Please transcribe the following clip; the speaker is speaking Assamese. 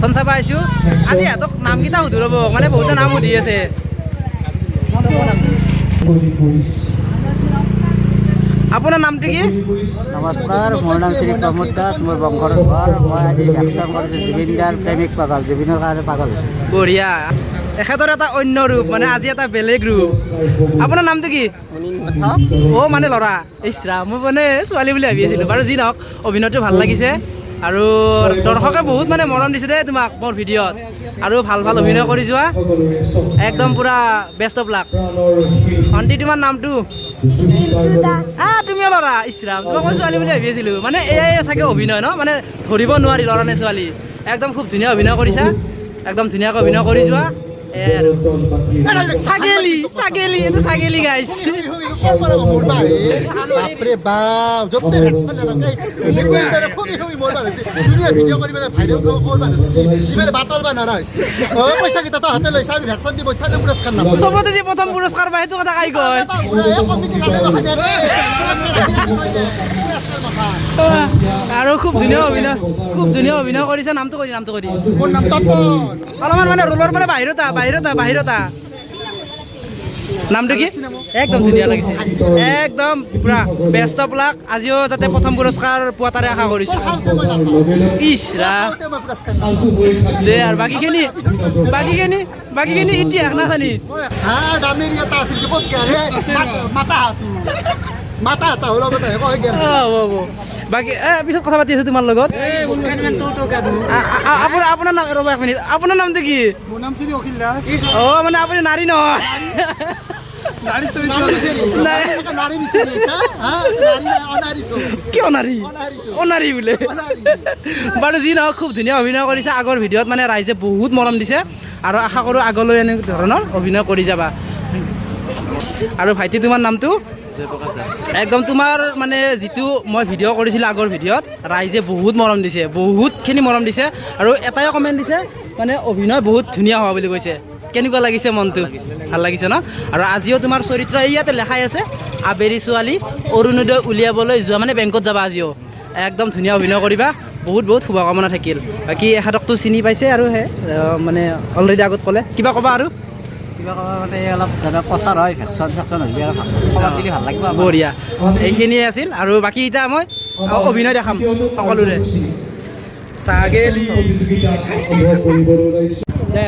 একশন চাব আহিছোঁ আজি সিহঁতক নামকেইটা সুধি ৰ'ব মানে বহুতে নাম সুধি আছে আপোনাৰ নামটো কি নমস্কাৰ মোৰ নাম শ্ৰী প্ৰমোদ দাস মোৰ বংশৰ ঘৰ মই আজি একশ্যন কৰিছোঁ জুবিন দাৰ প্ৰেমিক পাগল জুবিনৰ কাৰণে পাগল হৈছোঁ বঢ়িয়া এখেতৰ এটা অন্য ৰূপ মানে আজি এটা বেলেগ ৰূপ আপোনাৰ নামটো কি অ' মানে ল'ৰা ইছৰা মই মানে ছোৱালী বুলি ভাবি আছিলোঁ বাৰু যি নহওক অভিনয়টো ভাল লাগিছে আৰু দৰ্শকে বহুত মানে মৰম দিছে দেই তোমাক মোৰ ভিডিঅ'ত আৰু ভাল ভাল অভিনয় কৰি যোৱা একদম পুৰা বেষ্ট অফ লাক ভণ্টি তোমাৰ নামটো তুমিও ল'ৰা ইছৰা তোমাক মই ছোৱালী বুলি ভাবি আছিলোঁ মানে এয়াই চাগে অভিনয় ন মানে ধৰিব নোৱাৰি ল'ৰা নে ছোৱালী একদম খুব ধুনীয়া অভিনয় কৰিছা একদম ধুনীয়াকৈ অভিনয় কৰি যোৱা এয়াই আৰু ছাগেলী ছাগেলী এইটো ছাগেলী গাইছ বাপৰে বাপ য'তে ভেকচিন নালাগে লিকুইডৰে খুবই খুবই মোৰ ভাল হৈছে দুনিয়া ভিডিঅ' কৰি পেলাই ভাইৰেল কৰিব ভাল হৈছে ইফালে বাটাৰ বা নাৰা হৈছে পইচা কেইটা তো হাতে লৈছা আমি ভেকচিন দিব থানে পুৰস্কাৰ নাপাম চবতে যে প্ৰথম পুৰস্কাৰ পায় সেইটো কথা কাই কয় আৰু খুব ধুনীয়া অভিনয় কৰিছে নামটো কৈ দি মোৰ নাম তপন অলপমান মানে ৰোলৰ পৰা বাহিৰতা নামটো কি একদম ধুনীয়া লাগিছে একদম পুৰা বেষ্ট অফ লাক আজিও যাতে প্ৰথম পুৰস্কাৰ পোৱা তাৰে আশা কৰিছোঁ ইছৰা দে আৰু বাকীখিনি ইতিহাস নাজানি দামেৰি এটা আছিল যে ক'ত গেল মাতা এটা হ'ল লগতে কয় গেল বাকী পিছত কথা পাতি আছোঁ তোমাৰ লগত আপোনাৰ নাম ৰ'ব এক মিনিট আপোনাৰ নামটো কি মোৰ নাম শ্ৰী অখিল দাস অঁ মানে আপুনি নাৰী নহয় নাৰী বিচাৰিছা কিয় নাৰী অনাৰী বোলে বাৰু যি নহওক খুব ধুনীয়া অভিনয় কৰিছে আগৰ ভিডিঅ'ত মানে ৰাইজে বহুত মৰম দিছে আৰু আশা কৰোঁ আগলৈ এনেকুৱা ধৰণৰ অভিনয় কৰি যাবা আৰু ভাইটি তোমাৰ নামটো একদম তোমাৰ মানে যিটো মই ভিডিঅ' কৰিছিলোঁ আগৰ ভিডিঅ'ত ৰাইজে বহুত মৰম দিছে বহুতখিনি মৰম দিছে আৰু এটাই কমেণ্ট দিছে মানে অভিনয় বহুত ধুনীয়া হোৱা বুলি কৈছে কেনেকুৱা লাগিছে মনটো ভাল লাগিছে ন আৰু আজিও তোমাৰ চৰিত্ৰ ইয়াতে লেখাই আছে আবেলি ছোৱালী অৰুণোদয় উলিয়াবলৈ যোৱা মানে বেংকত যাবা আজিও একদম ধুনীয়া অভিনয় কৰিবা বহুত শুভকামনা থাকিল বাকী এখেতকতো চিনি পাইছে আৰু মানে অলৰেডি আগত ক'লে কিবা ক'বা আৰু কিবা ক'ব মানে অলপ প্ৰচাৰ হয় ভেকচিন হ'লে আৰু খবৰ দিলে ভাল লাগিব বঢ়িয়া এইখিনিয়ে আছিল আৰু বাকী এতিয়া মই অভিনয় দেখাম সকলোৰে ছাগেলী দে